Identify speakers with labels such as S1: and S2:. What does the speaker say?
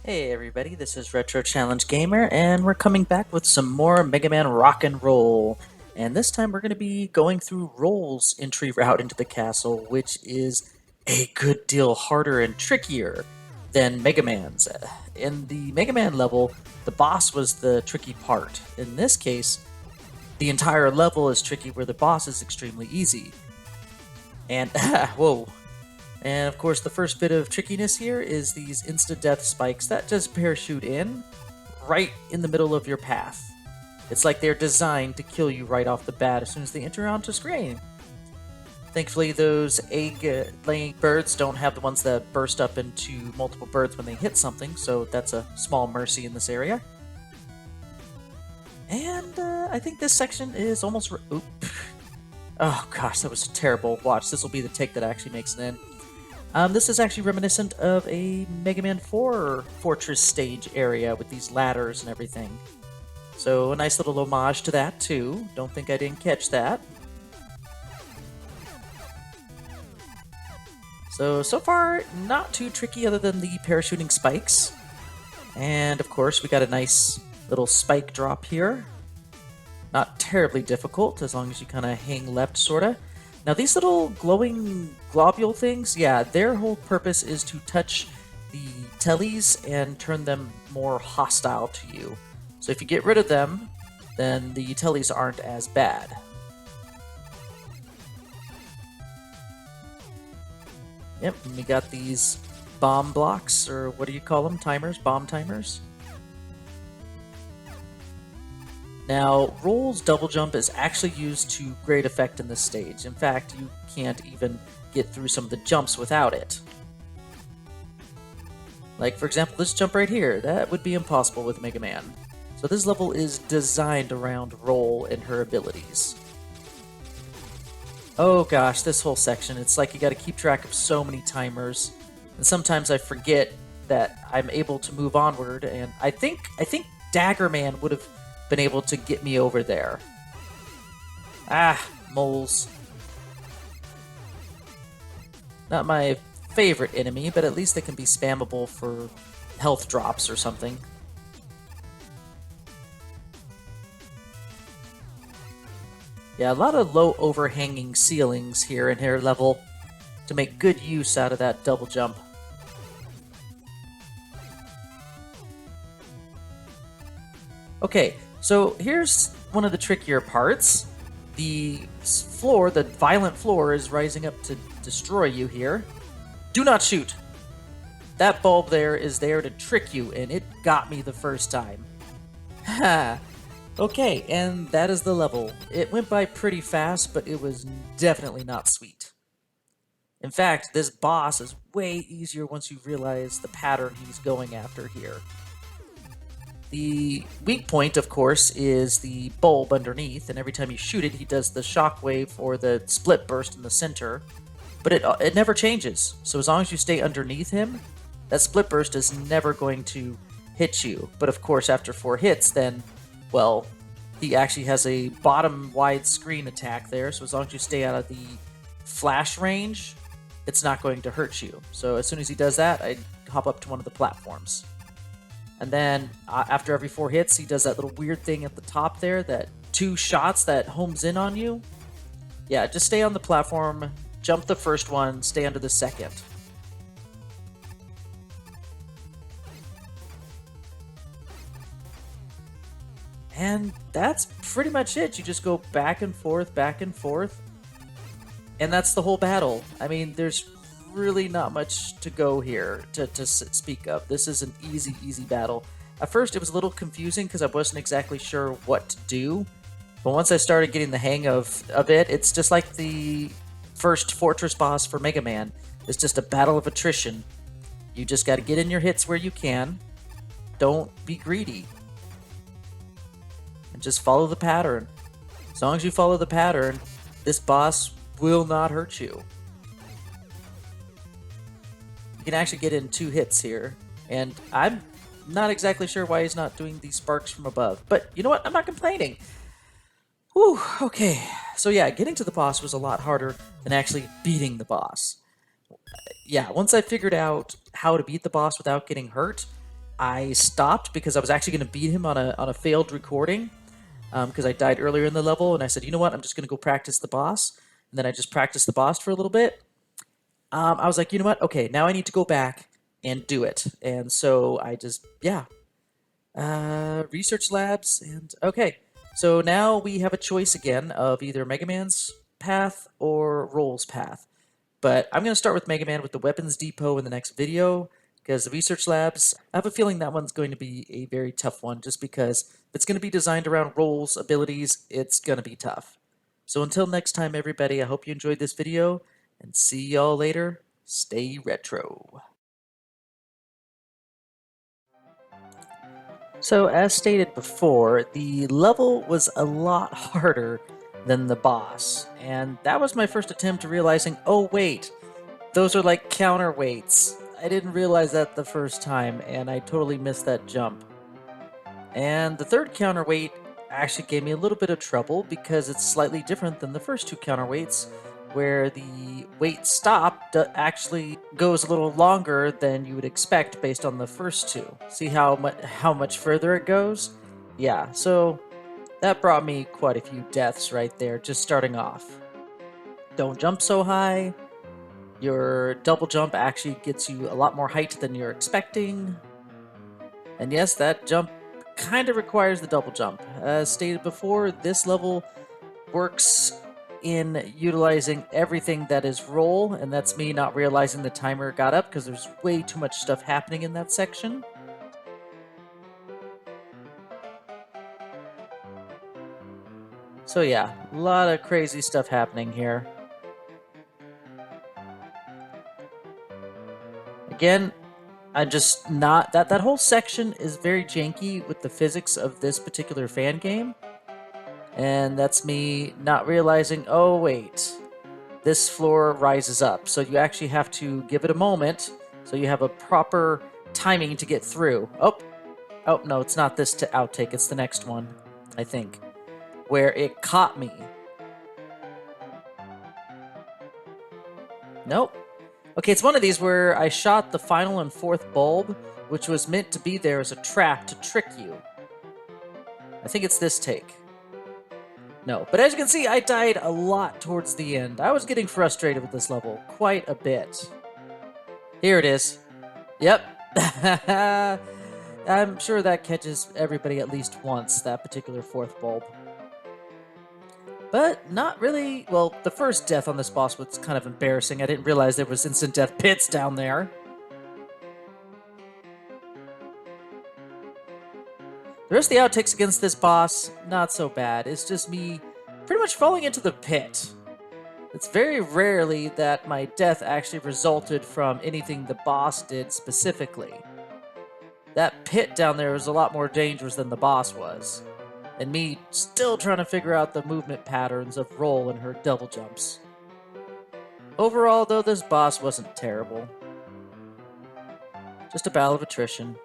S1: Hey everybody, this is Retro Challenge Gamer, and we're coming back with some more Mega Man Rock and Roll. And this time we're going to be going through Roll's entry route into the castle, which is a good deal harder and trickier than Mega Man's. In the Mega Man level, the boss was the tricky part. In this case, the entire level is tricky where the boss is extremely easy. And, whoa, and of course, the first bit of trickiness here is these insta-death spikes that just parachute in right in the middle of your path. It's like they're designed to kill you right off the bat as soon as they enter onto screen. Thankfully, those egg-laying birds don't have the ones that burst up into multiple birds when they hit something, so that's a small mercy in this area. And I think this section is almost... Oop. Oh gosh, that was terrible. Watch, this will be the take that actually makes it in. This is actually reminiscent of a Mega Man 4 Fortress stage area with these ladders and everything. So a nice little homage to that too. Don't think I didn't catch that. So far, not too tricky other than the parachuting spikes. And of course, we got a nice little spike drop here. Not terribly difficult, as long as you kind of hang left, sorta. Now these little glowing globule things, yeah, their whole purpose is to touch the tellies and turn them more hostile to you. So if you get rid of them, then the tellies aren't as bad. Yep, and we got these bomb blocks, or what do you call them? Timers? Bomb timers? Now, Roll's double jump is actually used to great effect in this stage. In fact, you can't even get through some of the jumps without it. Like, for example, this jump right here, that would be impossible with Mega Man. So this level is designed around Roll and her abilities. Oh gosh, this whole section, it's like you gotta keep track of so many timers. And sometimes I forget that I'm able to move onward, and I think Dagger Man would have been able to get me over there. Ah, moles. Not my favorite enemy, but at least they can be spammable for health drops or something. Yeah, a lot of low overhanging ceilings here in her level to make good use out of that double jump. Okay, so here's one of the trickier parts. The floor, the violent floor, is rising up to destroy you here. Do not shoot! That bulb there is there to trick you, and it got me the first time. Ha! Okay, and that is the level. It went by pretty fast, but it was definitely not sweet. In fact, this boss is way easier once you realize the pattern he's going after here. The weak point, of course, is the bulb underneath, and every time you shoot it, he does the shockwave or the split burst in the center. But it never changes, so as long as you stay underneath him, that split burst is never going to hit you. But of course, after 4 hits, then, well, he actually has a bottom wide screen attack there, so as long as you stay out of the flash range, it's not going to hurt you. So as soon as he does that, I hop up to one of the platforms. And then after every 4 hits, he does that little weird thing at the top there, that 2 shots that homes in on you. Yeah, just stay on the platform, jump the first one, stay under the second. And that's pretty much it. You just go back and forth, and that's the whole battle. I mean, there's really not much to go here to speak of. This is an easy battle. At first, it was a little confusing because I wasn't exactly sure what to do. But once I started getting the hang of it, it's just like the first Fortress boss for Mega Man. It's just a battle of attrition. You just got to get in your hits where you can. Don't be greedy. And just follow the pattern. As long as you follow the pattern, this boss will not hurt you. You can actually get in 2 hits here, and I'm not exactly sure why he's not doing these sparks from above. But you know what? I'm not complaining. Whew, okay. So yeah, getting to the boss was a lot harder than actually beating the boss. Yeah, once I figured out how to beat the boss without getting hurt, I stopped because I was actually going to beat him on a failed recording because I died earlier in the level, and I said, you know what, I'm just going to go practice the boss. And then I just practiced the boss for a little bit. I was like, you know what, okay, now I need to go back and do it. And so I just, yeah, research labs, and okay. So now we have a choice again of either Mega Man's path or Roll's path. But I'm going to start with Mega Man with the Weapons Depot in the next video, because the Research Labs, I have a feeling that one's going to be a very tough one, just because if it's going to be designed around Roll's abilities, it's going to be tough. So until next time, everybody, I hope you enjoyed this video, and see y'all later. Stay retro. So, as stated before, the level was a lot harder than the boss, and that was my first attempt to realizing, oh wait, those are like counterweights. I didn't realize that the first time, and I totally missed that jump. And the third counterweight actually gave me a little bit of trouble because it's slightly different than the first two counterweights, where the weight stop actually goes a little longer than you would expect based on the first two. See how much further it goes? Yeah, so that brought me quite a few deaths right there, just starting off. Don't jump so high. Your double jump actually gets you a lot more height than you're expecting. And yes, that jump kind of requires the double jump. As stated before, this level works in utilizing everything that is roll, and that's me not realizing the timer got up because there's way too much stuff happening in that section. So yeah, a lot of crazy stuff happening here. Again, I'm just not... That whole section is very janky with the physics of this particular fan game. And that's me not realizing, oh wait, this floor rises up. So you actually have to give it a moment so you have a proper timing to get through. Oh no, it's not this to outtake, it's the next one, I think, where it caught me. Nope. Okay, it's one of these where I shot the final and fourth bulb, which was meant to be there as a trap to trick you. I think it's this take. No, but as you can see, I died a lot towards the end. I was getting frustrated with this level quite a bit. Here it is. Yep. I'm sure that catches everybody at least once, that particular fourth bulb. But not really... Well, the first death on this boss was kind of embarrassing. I didn't realize there was instant death pits down there. The rest of the outtakes against this boss, not so bad. It's just me pretty much falling into the pit. It's very rarely that my death actually resulted from anything the boss did specifically. That pit down there was a lot more dangerous than the boss was. And me still trying to figure out the movement patterns of Roll and her double jumps. Overall, though, this boss wasn't terrible. Just a battle of attrition.